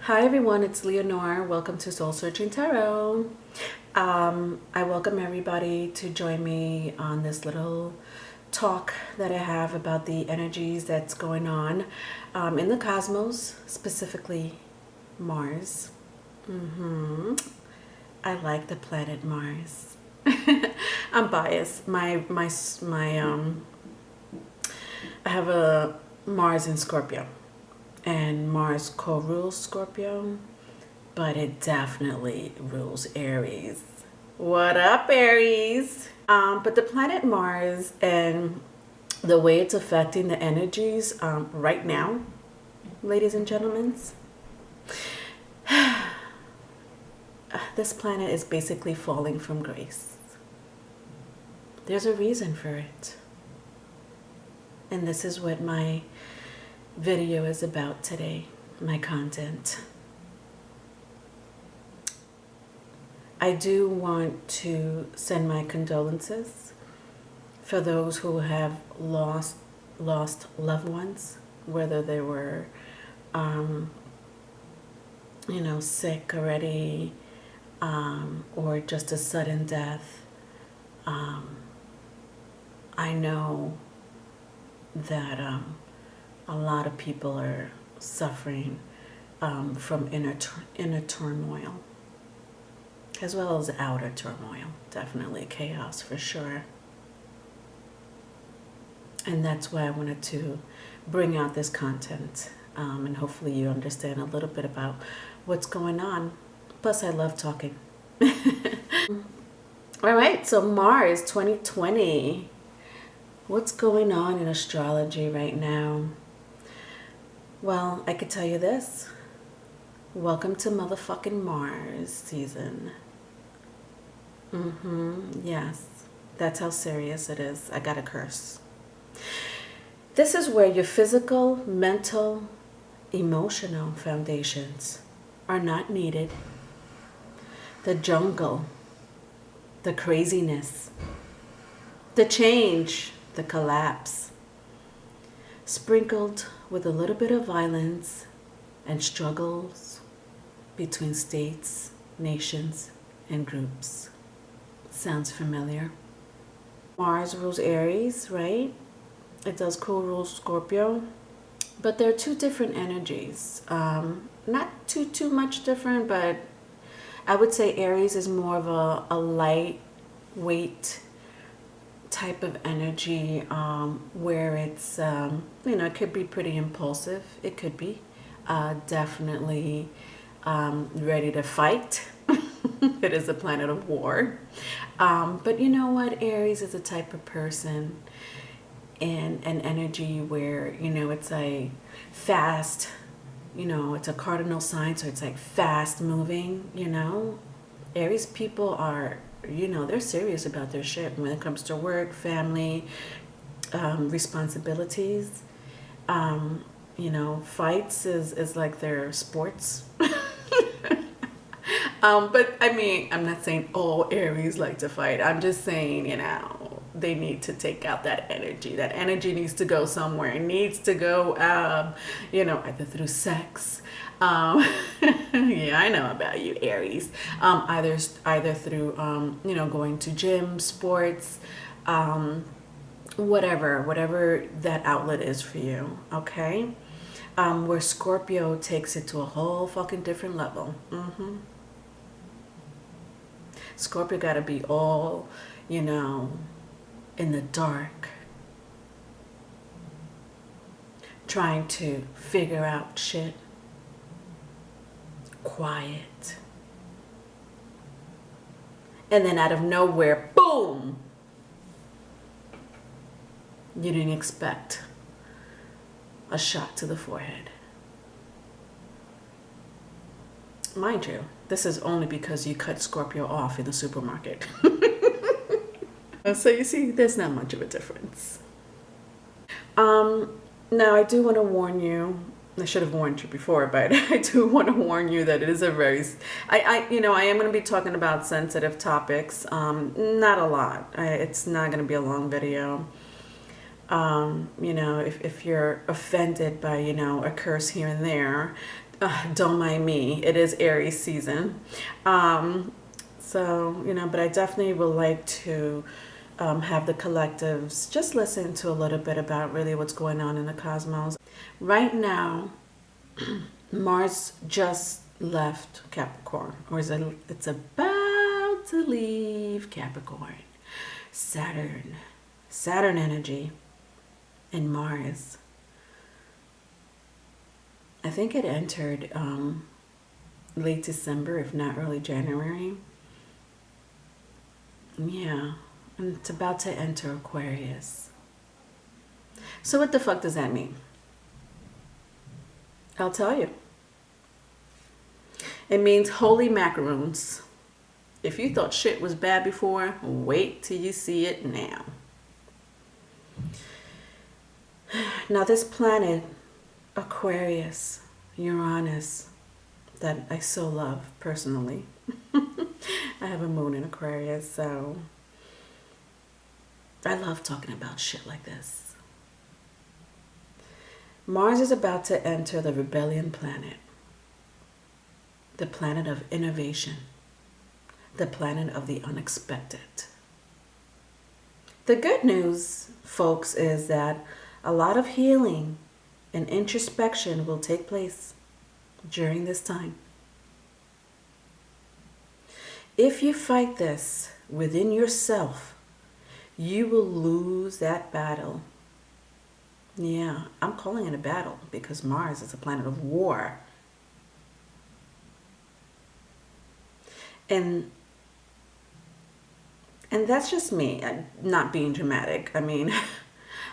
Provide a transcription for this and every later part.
Hi everyone, it's Leonore. Welcome to Soul Searching Tarot. I welcome everybody to join me on this little talk that I have about the energies that's going on in the cosmos, specifically Mars. I like the planet Mars. I'm biased. I have a Mars in Scorpio. And Mars co-rules Scorpio, but it definitely rules Aries. What up, Aries? But the planet Mars and the way it's affecting the energies right now, ladies and gentlemen, this planet is basically falling from grace. There's a reason for it. And this is what my video is about today, my content. I do want to send my condolences for those who have lost loved ones, whether they were sick already, or just a sudden death. I know that a lot of people are suffering from inner turmoil, as well as outer turmoil. Definitely chaos for sure. And that's why I wanted to bring out this content, and hopefully you understand a little bit about what's going on. Plus, I love talking. All right, so Mars 2020. What's going on in astrology right now? Well, I could tell you this. Welcome to motherfucking Mars season. Yes, that's how serious it is. I got a curse. This is where your physical, mental, emotional foundations are not needed. The jungle, the craziness, the change, the collapse, sprinkled with a little bit of violence and struggles between states, nations, and groups. Sounds familiar? Mars rules Aries, right? It does co-rule Scorpio, but they're two different energies. Not too much different, but I would say Aries is more of a lightweight type of energy, where it's it could be pretty impulsive. It could be definitely ready to fight. It is a planet of war, but you know what, Aries is a type of person and an energy where it's a fast, it's a cardinal sign, so it's like fast moving. Aries people are, they're serious about their shit when it comes to work, family, responsibilities. Fights is like their sports. But I mean, I'm not saying all Aries like to fight. I'm just saying, they need to take out that energy. That energy needs to go somewhere. It needs to go, either through sex. Yeah, I know about you, Aries. Either through, going to gym, sports, whatever that outlet is for you, okay? Where Scorpio takes it to a whole fucking different level. Scorpio gotta be all, in the dark, trying to figure out shit. Quiet. And then out of nowhere, boom! You didn't expect a shot to the forehead. Mind you, this is only because you cut Scorpio off in the supermarket. So you see, there's not much of a difference. Now I do want to warn you. I should have warned you before, but I do want to warn you that it is a very, I am going to be talking about sensitive topics. Not a lot. It's not going to be a long video. If you're offended by, a curse here and there, Don't mind me. It is Aries season. So, but I definitely would like to have the collectives just listen to a little bit about really what's going on in the cosmos. Right now, Mars just left Capricorn, or it's about to leave Capricorn. Saturn energy, and Mars. I think it entered late December, if not early January. Yeah, and it's about to enter Aquarius. So what the fuck does that mean? I'll tell you. It means holy macaroons. If you thought shit was bad before, wait till you see it now. Now this planet, Aquarius, Uranus, that I so love personally. I have a moon in Aquarius, so I love talking about shit like this. Mars is about to enter the rebellion planet, the planet of innovation, the planet of the unexpected. The good news, folks, is that a lot of healing and introspection will take place during this time. If you fight this within yourself, you will lose that battle. Yeah, I'm calling it a battle because Mars is a planet of war. And that's just me, not being dramatic. I mean,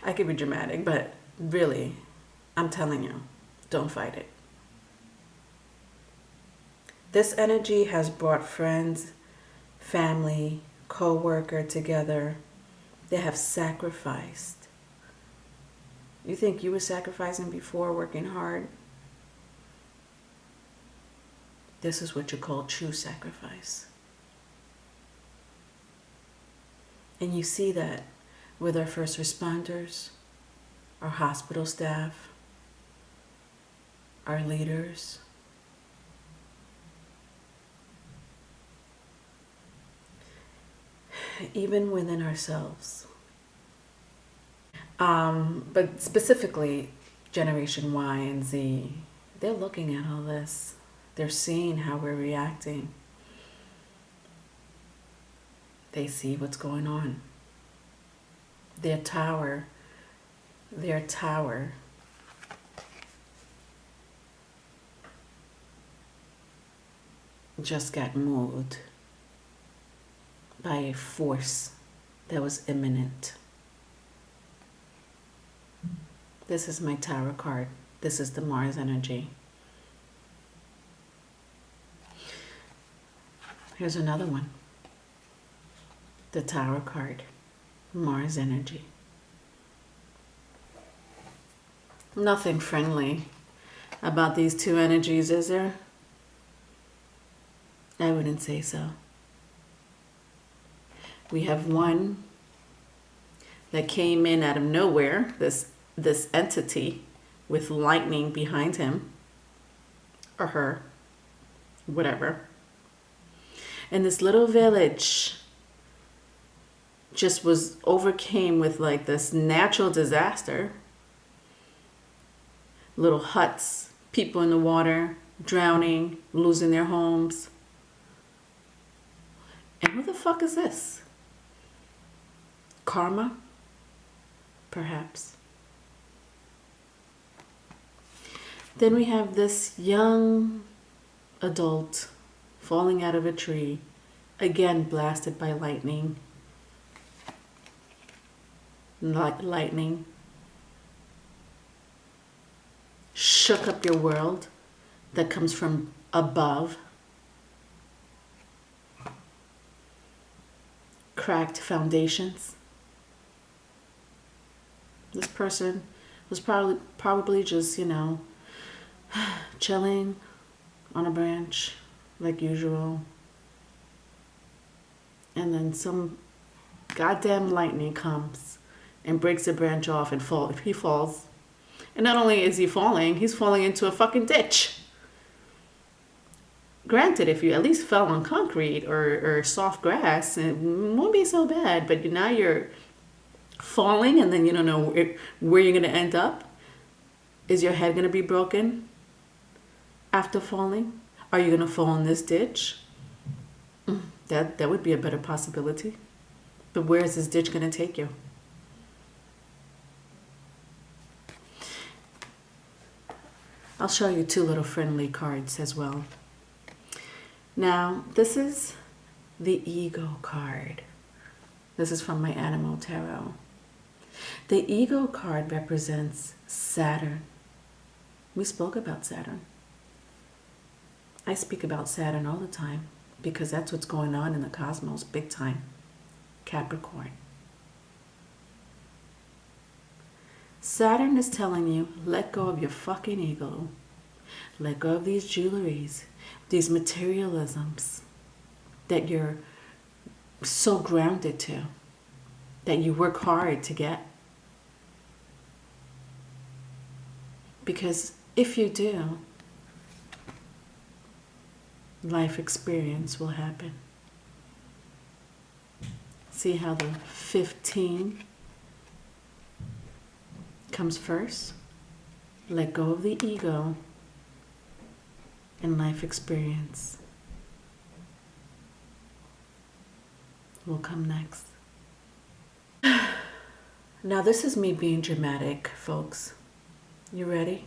I could be dramatic, but really, I'm telling you, don't fight it. This energy has brought friends, family, co-worker together. They have sacrificed. You think you were sacrificing before, working hard? This is what you call true sacrifice. And you see that with our first responders, our hospital staff, our leaders. Even within ourselves. But specifically, Generation Y and Z, they're looking at all this. They're seeing how we're reacting. They see what's going on. Their tower just got moved by a force that was imminent. This is my tarot card. This is the Mars energy. Here's another one. The tarot card, Mars energy. Nothing friendly about these two energies, is there? I wouldn't say so. We have one that came in out of nowhere, this entity with lightning behind him, or her, whatever. And this little village just was overcame with like this natural disaster. Little huts, people in the water, drowning, losing their homes. And who the fuck is this? Karma? Perhaps. Then we have this young adult falling out of a tree, again blasted by lightning. Lightning shook up your world that comes from above. Cracked foundations. This person was probably just, chilling on a branch like usual. And then some goddamn lightning comes and breaks the branch off and he falls. And not only is he falling, he's falling into a fucking ditch. Granted, if you at least fell on concrete or soft grass, it won't be so bad. But now you're falling and then you don't know where you're going to end up. Is your head going to be broken after falling? Are you going to fall in this ditch? That would be a better possibility. But where is this ditch going to take you? I'll show you two little friendly cards as well. Now, this is the ego card. This is from my Animal Tarot. The ego card represents Saturn. We spoke about Saturn. I speak about Saturn all the time because that's what's going on in the cosmos, big time. Capricorn. Saturn is telling you, let go of your fucking ego. Let go of these jewelries, these materialisms that you're so grounded to, that you work hard to get. Because if you do, life experience will happen. See how the 15 comes first? Let go of the ego and life experience will come next. Now this is me being dramatic, folks. You ready?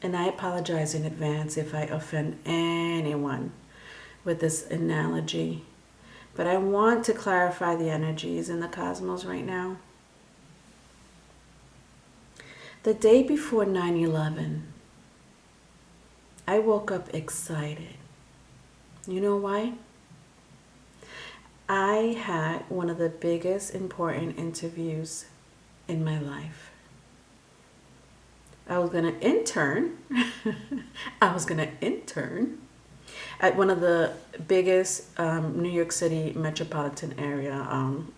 And I apologize in advance if I offend anyone with this analogy, but I want to clarify the energies in the cosmos right now. The day before 9/11, I woke up excited. You know why? I had one of the biggest important interviews in my life. I was going to intern. I was going to intern at one of the biggest New York City metropolitan area,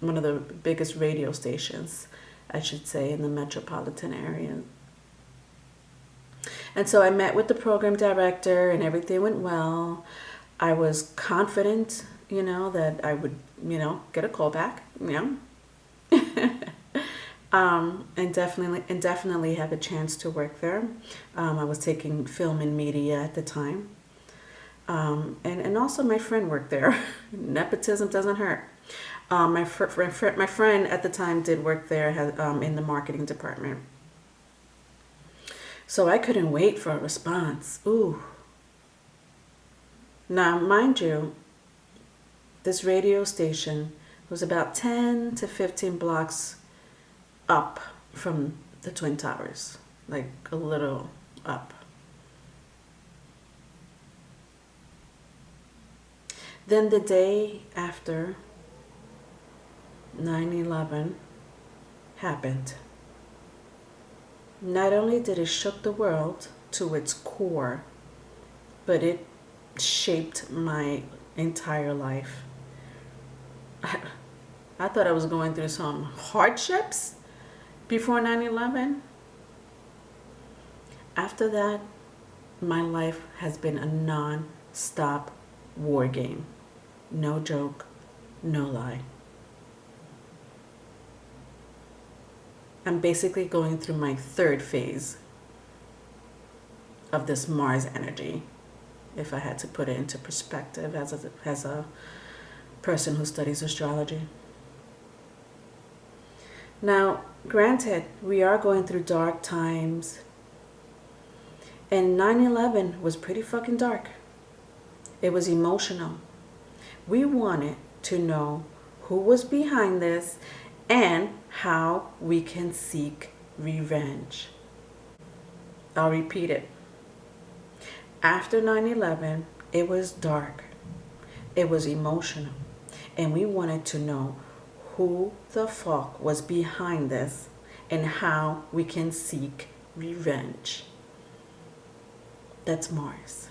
one of the biggest radio stations, I should say, in the metropolitan area. And so I met with the program director and everything went well. I was confident, that I would, get a call back, and definitely have a chance to work there. I was taking film and media at the time. And also my friend worked there. Nepotism doesn't hurt. My friend at the time did work there in the marketing department. So I couldn't wait for a response. Ooh. Now, mind you, this radio station was about 10 to 15 blocks up from the Twin Towers, like a little up. Then the day after 9/11 happened, not only did it shook the world to its core, but it shaped my entire life. I thought I was going through some hardships before 9/11. After that, my life has been a non-stop war game. No joke, no lie. I'm basically going through my third phase of this Mars energy, if I had to put it into perspective as a person who studies astrology. Now, granted, we are going through dark times, and 9/11 was pretty fucking dark. It was emotional. We wanted to know who was behind this and how we can seek revenge. I'll repeat it. After 9/11, it was dark. It was emotional. And we wanted to know who the fuck was behind this and how we can seek revenge. That's Mars.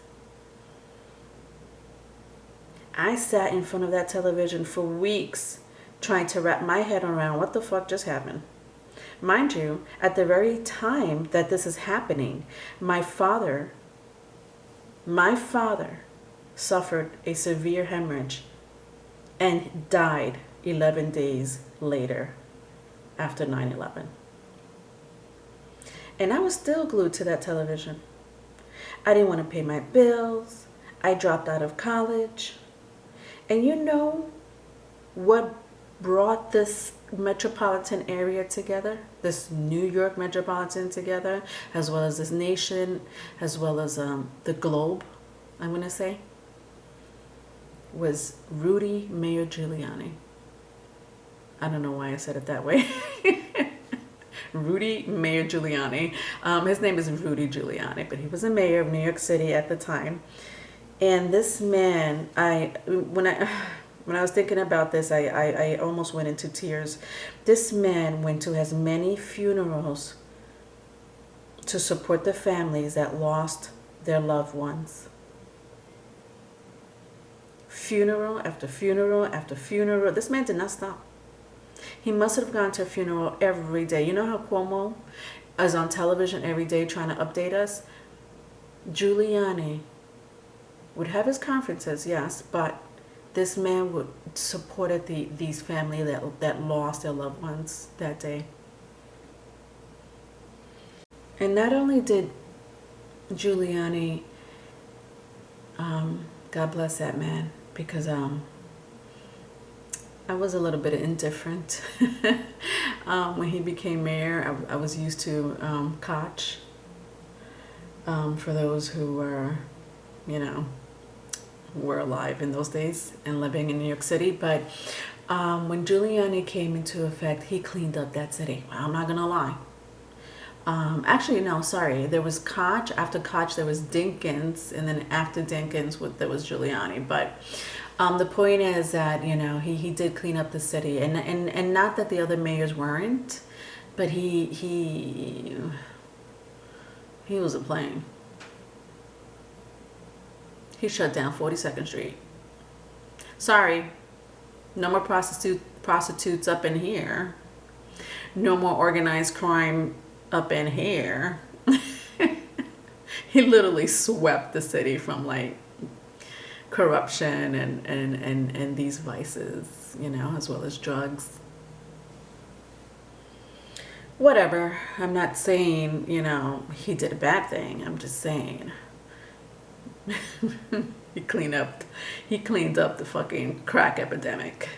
I sat in front of that television for weeks trying to wrap my head around what the fuck just happened. Mind you, at the very time that this is happening, my father My father suffered a severe hemorrhage and died 11 days later after 9/11. And I was still glued to that television. I didn't want to pay my bills. I dropped out of college. And you know what brought this metropolitan area together? This New York metropolitan together, as well as this nation, as well as the globe, I'm going to say, was Rudy Mayor Giuliani. I don't know why I said it that way. Rudy Mayor Giuliani. His name is Rudy Giuliani, but he was a mayor of New York City at the time. And this man, when I was thinking about this, I almost went into tears. This man went to as many funerals to support the families that lost their loved ones. Funeral after funeral after funeral. This man did not stop. He must have gone to a funeral every day. You know how Cuomo is on television every day trying to update us? Giuliani would have his conferences, yes, but this man would supported these families that lost their loved ones that day. And not only did Giuliani, God bless that man, because I was a little bit indifferent when he became mayor. I was used to Koch. For those who were, were alive in those days and living in New York City. But when Giuliani came into effect, he cleaned up that city. I'm not gonna lie. Actually, no, sorry. There was Koch. After Koch, there was Dinkins, and then after Dinkins, there was Giuliani. But the point is that he did clean up the city, and not that the other mayors weren't, but he wasn't playing. He shut down 42nd Street. Sorry, no more prostitutes up in here. No more organized crime up in here. He literally swept the city from corruption and these vices, as well as drugs. Whatever. I'm not saying, he did a bad thing. I'm just saying he cleaned up the fucking crack epidemic.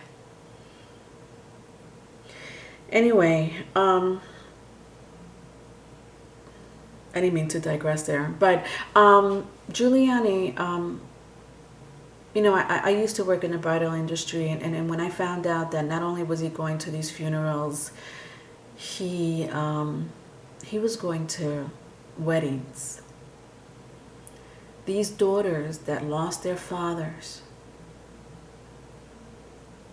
Anyway, I didn't mean to digress there, but Giuliani, I used to work in the bridal industry, and when I found out that not only was he going to these funerals, he was going to weddings. These daughters that lost their fathers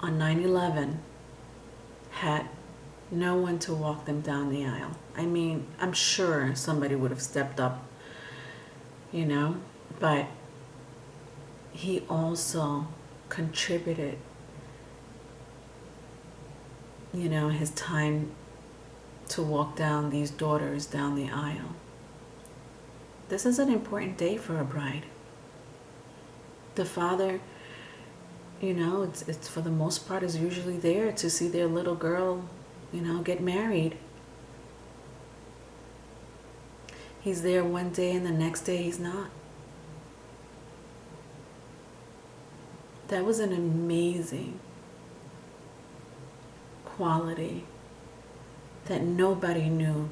on 9/11 had no one to walk them down the aisle. I mean, I'm sure somebody would have stepped up, but he also contributed, his time to walk down these daughters down the aisle. This is an important day for a bride. The father, it's for the most part is usually there to see their little girl, get married. He's there one day and the next day he's not. That was an amazing quality that nobody knew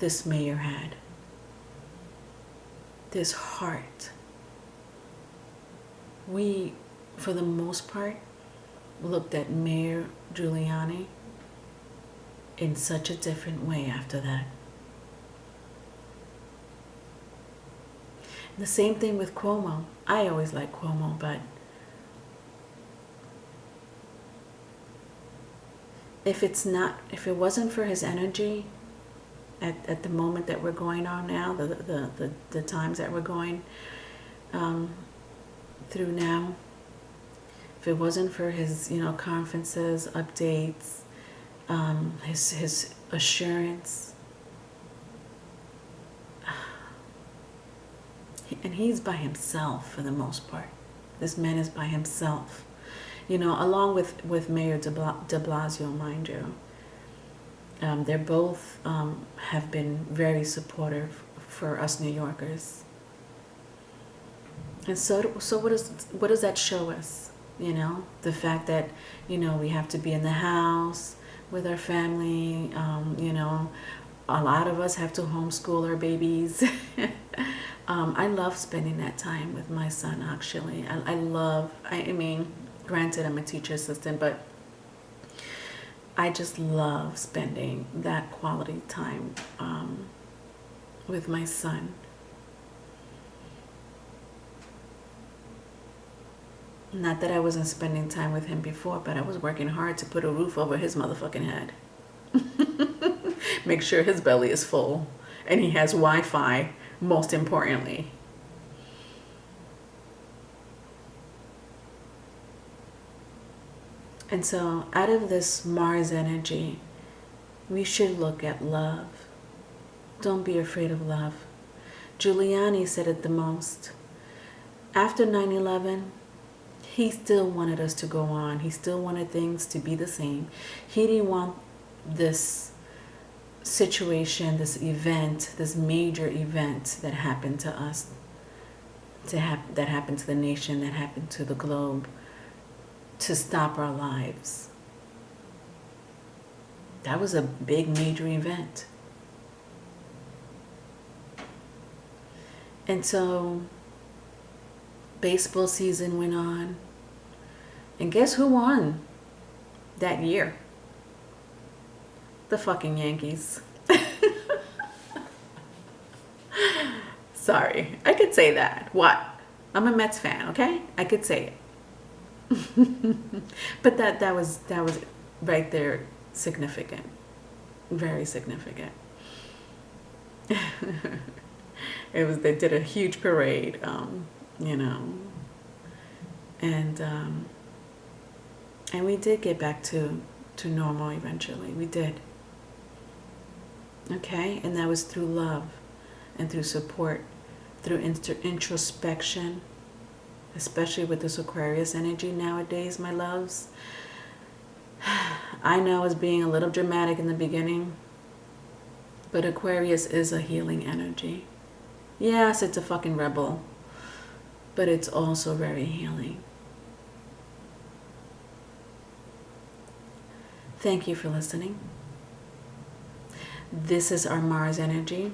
this mayor had. This heart. We, for the most part, looked at Mayor Giuliani in such a different way after that. The same thing with Cuomo. I always liked Cuomo, but if it wasn't for his energy at the moment that we're going on now, the times that we're going through now, if it wasn't for his conferences, updates, his assurance, And he's by himself for the most part. This man is by himself. You know, along with Mayor de Blasio, mind you. They're both have been very supportive for us New Yorkers. And so what does that show us? You know, the fact that, you know, we have to be in the house with our family. You know, a lot of us have to homeschool our babies. I love spending that time with my son, actually. I mean, granted, I'm a teacher assistant, but I just love spending that quality time with my son. Not that I wasn't spending time with him before, but I was working hard to put a roof over his motherfucking head. Make sure his belly is full and he has Wi-Fi, most importantly. And so out of this Mars energy, we should look at love. Don't be afraid of love. Giuliani said it the most. After 9/11, he still wanted us to go on. He still wanted things to be the same. He didn't want this situation, this event, this major event that happened to us, that happened to the nation, that happened to the globe, to stop our lives. That was a big major event. And so baseball season went on. And guess who won that year? The fucking Yankees. Sorry, I could say that. What? I'm a Mets fan, okay? I could say it. But that was right there significant. Very significant. They did a huge parade, you know. And we did get back to normal eventually. We did. Okay? And that was through love and through support, through introspection, especially with this Aquarius energy nowadays, my loves. I know I was being a little dramatic in the beginning, but Aquarius is a healing energy. Yes, it's a fucking rebel, but it's also very healing. Thank you for listening. This is our Mars energy.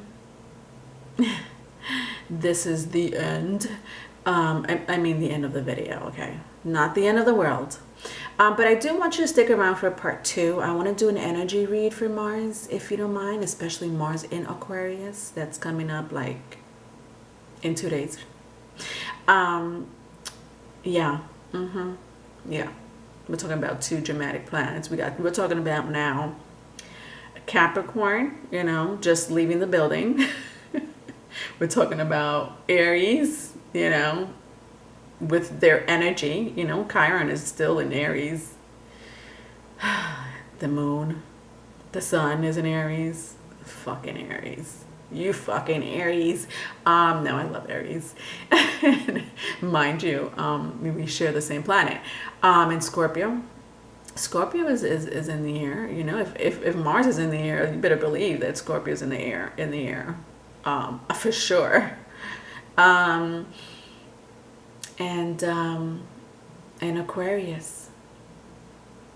This is the end. I mean the end of the video, okay? Not the end of the world. But I do want you to stick around for part 2. I want to do an energy read for Mars, if you don't mind, especially Mars in Aquarius. That's coming up like in 2 days. Yeah. Yeah. We're talking about 2 dramatic planets. We're talking about now Capricorn, you know, just leaving the building. We're talking about Aries, you know, with their energy. You know, Chiron is still in Aries. The moon, the sun is in Aries. Fucking Aries. You fucking Aries. No, I love Aries. Mind you, we share the same planet. And Scorpio. Scorpio is in the air. You know, if Mars is in the air, you better believe that Scorpio is in the air. For sure. And Aquarius.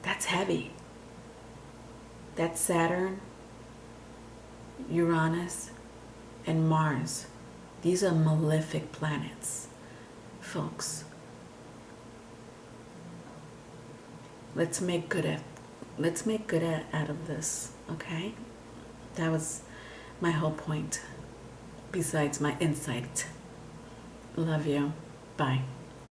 That's heavy. That's Saturn, Uranus, and Mars. These are malefic planets, folks. Let's make good out of this, okay? That was my whole point, besides my insight. Love you. Bye.